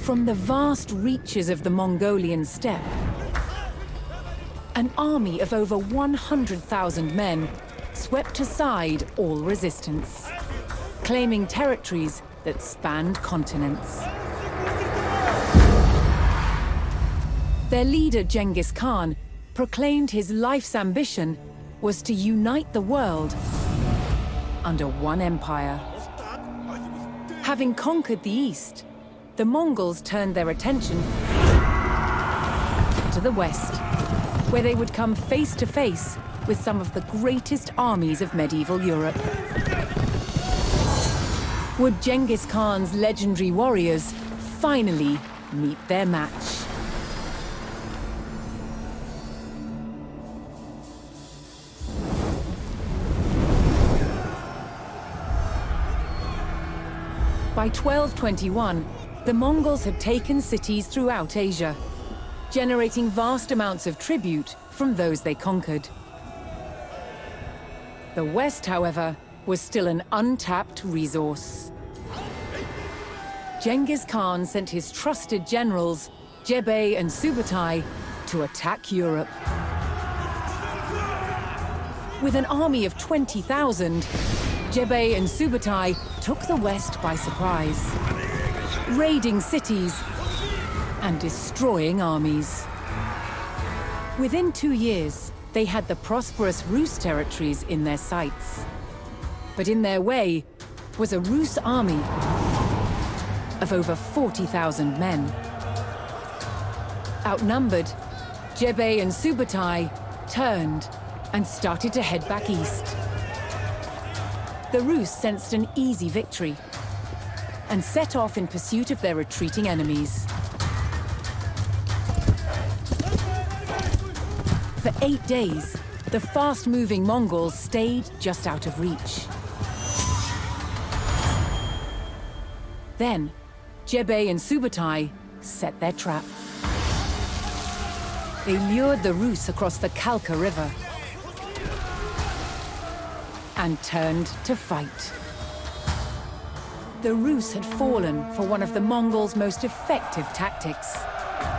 From the vast reaches of the Mongolian steppe, an army of over 100,000 men swept aside all resistance, claiming territories that spanned continents. Their leader, Genghis Khan, proclaimed his life's ambition was to unite the world under one empire. Having conquered the East, the Mongols turned their attention to the West, where they would come face to face with some of the greatest armies of medieval Europe. Would Genghis Khan's legendary warriors finally meet their match? By 1221, the Mongols had taken cities throughout Asia, generating vast amounts of tribute from those they conquered. The West, however, was still an untapped resource. Genghis Khan sent his trusted generals, Jebei and Subutai, to attack Europe. With an army of 20,000, Jebei and Subutai took the West by surprise, raiding cities and destroying armies. Within 2 years, they had the prosperous Rus territories in their sights. But in their way was a Rus army of over 40,000 men. Outnumbered, Jebei and Subutai turned and started to head back east. The Rus sensed an easy victory and set off in pursuit of their retreating enemies. For 8 days, the fast-moving Mongols stayed just out of reach. Then, Jebei and Subutai set their trap. They lured the Rus across the Kalka River and turned to fight. The Rus had fallen for one of the Mongols' most effective tactics,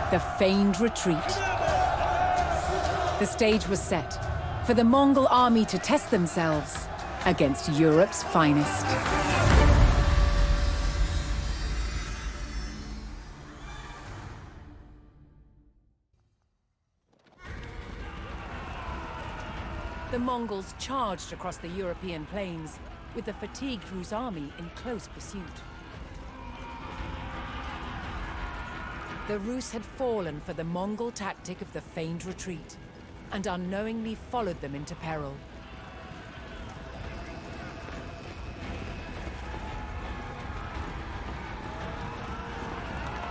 the feigned retreat. The stage was set for the Mongol army to test themselves against Europe's finest. The Mongols charged across the European plains, with the fatigued Rus army in close pursuit. The Rus had fallen for the Mongol tactic of the feigned retreat, and unknowingly followed them into peril.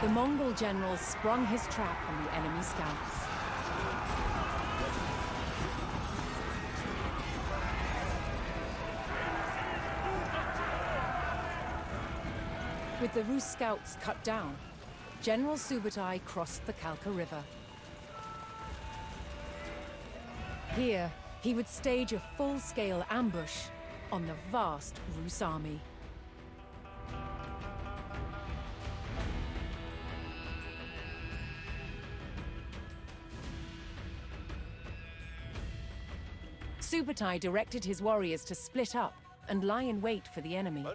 The Mongol general sprung his trap on the enemy scouts. With the Rus scouts cut down, General Subutai crossed the Kalka River. Here, he would stage a full-scale ambush on the vast Rus army. Subutai directed his warriors to split up and lie in wait for the enemy.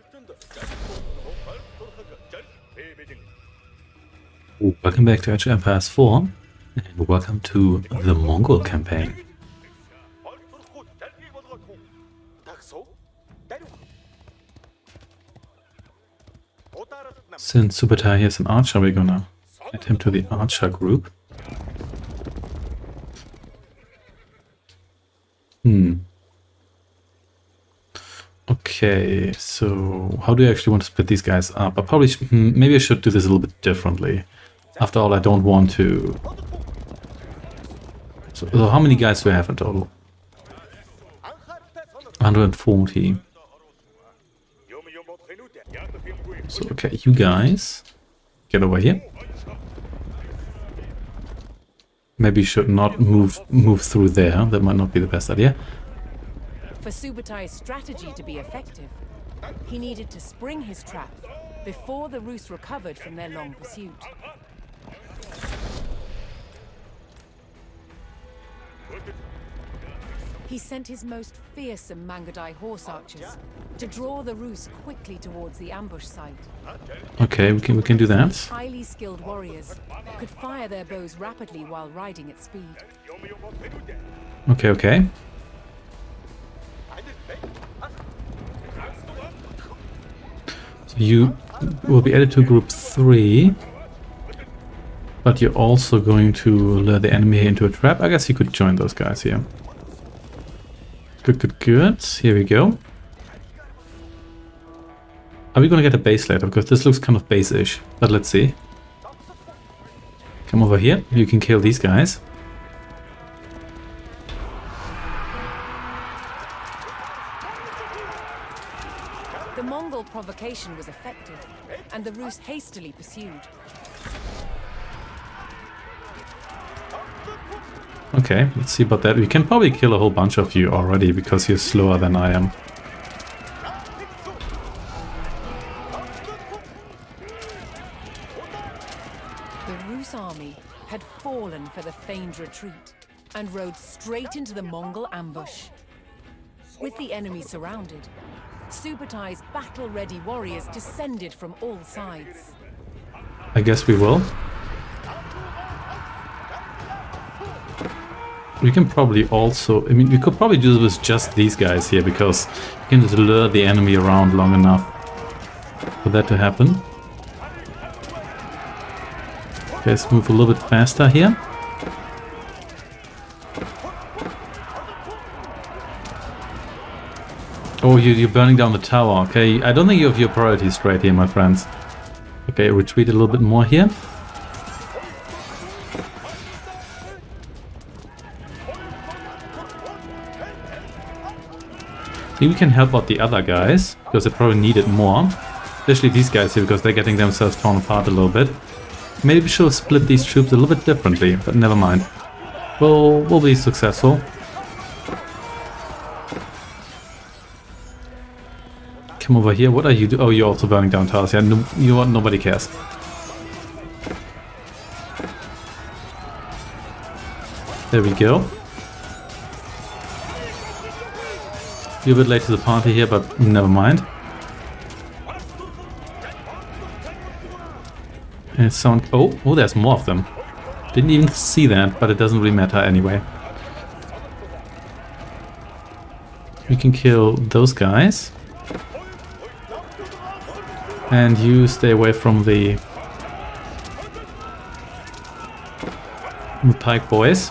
Welcome back to Age of Empires 4, and welcome to the Mongol campaign. Since Subutai is an archer, we're gonna add him to the archer group. Okay, so how do you actually want to split these guys up? Maybe I should do this a little bit differently. After all, I don't want to... So how many guys do I have in total? 140. So, okay, you guys, get over here. Maybe you should not move through there. That might not be the best idea. For Subutai's strategy to be effective, he needed to spring his trap before the Rus recovered from their long pursuit. He sent his most fearsome Mangudai horse archers to draw the Rus quickly towards the ambush site. Okay, we can do that. Highly skilled warriors could fire their bows rapidly while riding at speed. Okay, okay. So you will be added to group 3. But you're also going to lure the enemy into a trap. I guess you could join those guys here. Good, good, good. Here we go. Are we going to get a base later? Because this looks kind of base-ish. But let's see. Come over here. You can kill these guys. The Mongol provocation was effective, and the Rus hastily pursued. Okay, let's see about that. We can probably kill a whole bunch of you already because you're slower than I am. The Rus army had fallen for the feigned retreat and rode straight into the Mongol ambush. With the enemy surrounded, Subutai's battle-ready warriors descended from all sides. I guess we will. We can probably also... I mean, we could probably do this with just these guys here, because you can just lure the enemy around long enough for that to happen. Okay, let's move a little bit faster here. Oh, you're burning down the tower. Okay, I don't think you have your priorities straight here, my friends. Okay, retreat a little bit more here. Maybe we can help out the other guys, because they probably need it more. Especially these guys here, because they're getting themselves torn apart a little bit. Maybe we should split these troops a little bit differently, but never mind. We'll be successful. Come over here. What are you doing? Oh, you're also burning down towers. Yeah, no, you know what? Nobody cares. There we go. You're a bit late to the party here, but never mind. And sound... Oh, there's more of them. Didn't even see that, but it doesn't really matter anyway. We can kill those guys. And you stay away from the pike boys.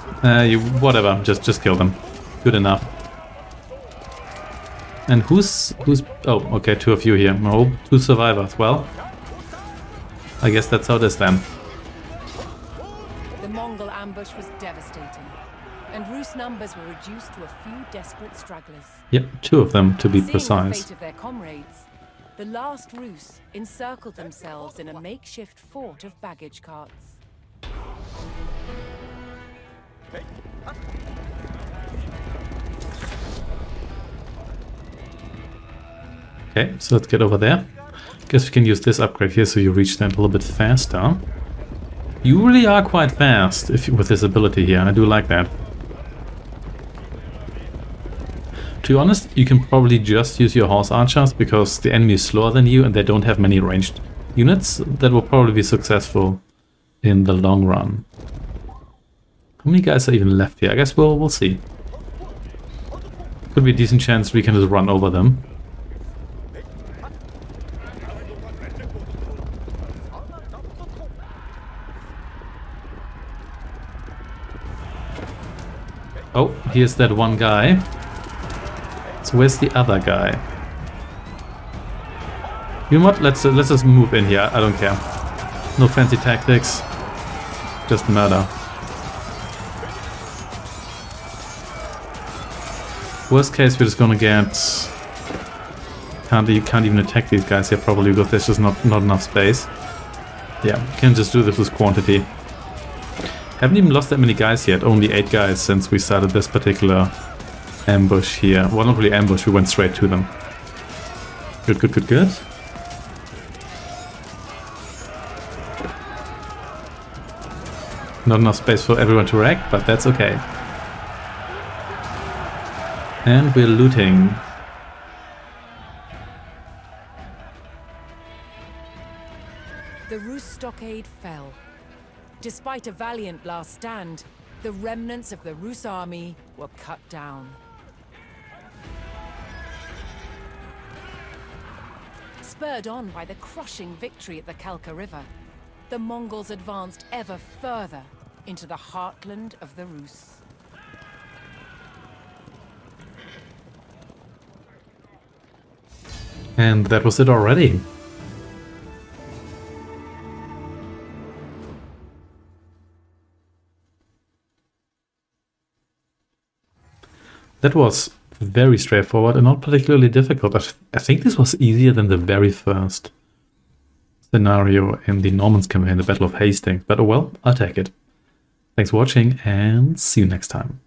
Whatever, just kill them. Good enough. And who's... Oh, okay, 2 of you here. Oh, 2 survivors. Well, I guess that's how it is then. The Mongol ambush was devastating, and Rus numbers were reduced to a few desperate stragglers. Yep, 2 of them to be Seeing precise. the fate of their comrades, the last Rus encircled themselves in a makeshift fort of baggage carts. Okay, so let's get over there. Guess we can use this upgrade here so you reach that a little bit faster. You really are quite fast with this ability here. I do like that. To be honest, you can probably just use your horse archers because the enemy is slower than you and they don't have many ranged units. That will probably be successful in the long run. How many guys are even left here? I guess we'll see. Could be a decent chance we can just run over them. Oh, here's that one guy. So where's the other guy? You know what? Let's just move in here. I don't care. No fancy tactics. Just murder. Worst case, we're just gonna get... You can't even attack these guys here probably because there's just not enough space. Yeah, you can just do this with quantity. Haven't even lost that many guys yet, only 8 guys since we started this particular ambush here. Well, not really ambush, we went straight to them. Good, good, good, good. Not enough space for everyone to wreck, but that's okay. And we're looting. The Rus stockade fell. Despite a valiant last stand, the remnants of the Rus army were cut down. Spurred on by the crushing victory at the Kalka River, the Mongols advanced ever further into the heartland of the Rus. And that was it already. That was very straightforward and not particularly difficult. I think this was easier than the very first scenario in the Normans campaign, the Battle of Hastings. But oh well, I'll take it. Thanks for watching and see you next time.